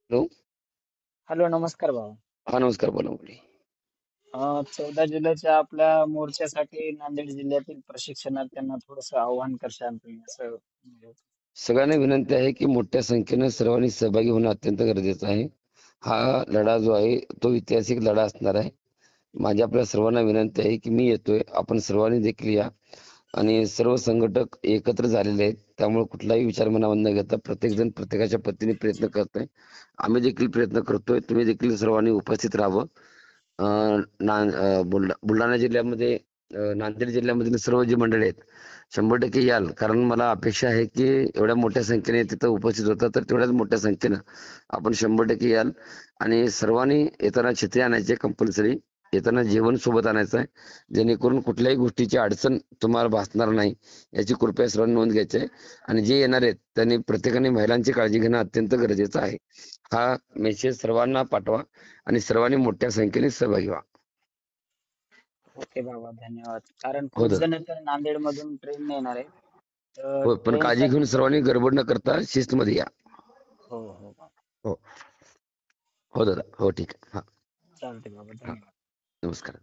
Hello. Hello, नमस्कार भाऊ. हा, नमस्कार. बोला मुली. 14 जुलैच्या आपल्या मोर्चासाठी नांदेड जिल्ह्यातील प्रशिक्षणार्थ्यांना थोडंसं आव्हान करशाल तुम्ही असं म्हणजे. सगळ्यांना विनंती आहे की मोठ्या संख्येने सर्वांनी सहभागी होणं अत्यंत गरजेचं आहे. हा लढा जो आहे तो ऐतिहासिक लढा असणार आहे. माझी आपल्या सर्वांना विनंती आहे की मी येतोय, आपण सर्वांनी देखील या. आणि सर्व संघटक एकत्र झालेले आहेत, त्यामुळे कुठलाही विचार मनावर न घेता प्रत्येक जण प्रत्येकाच्या पद्धतीने प्रयत्न करतोय. आम्ही देखील प्रयत्न करतोय, तुम्ही देखील सर्वांनी उपस्थित राहावं. बुलढाणा जिल्ह्यामध्ये, नांदेड जिल्ह्यामधील सर्व जी मंडळी आहेत 100% याल, कारण मला अपेक्षा आहे की एवढ्या मोठ्या संख्येने तिथं उपस्थित होता, तर तेवढ्याच मोठ्या संख्येनं आपण 100% याल. आणि सर्वांनी येताना छत्री आणायची कंपल्सरी, येताना जेवण सोबत आणायचं आहे, जेणेकरून कुठल्याही गोष्टीची अडचण तुम्हाला भासणार नाही याची कृपया सर्वांनी नोंद घ्यायची आहे. आणि जे येणार आहेत त्यांनी प्रत्येकाने महिलांची काळजी घेणं अत्यंत गरजेचं आहे. हा मेसेज सर्वांना पाठवा आणि सर्वांनी मोठ्या संख्येने सहभागी व्हा. ओके बाबा, धन्यवाद. कारण हो खूप दादा. जण तर नांदेड मधून ट्रेन येणार आहे, तर हो, पण काळजी घेऊन ट्रेनसाठी पण. सर्वांनी गडबड न करता शिस्तमध्ये या. हो हो बाबा. हो. हो दादा. हो, ठीक आहे. हा. चालते बाबा, हा. धन्यवाद. नमस्कार.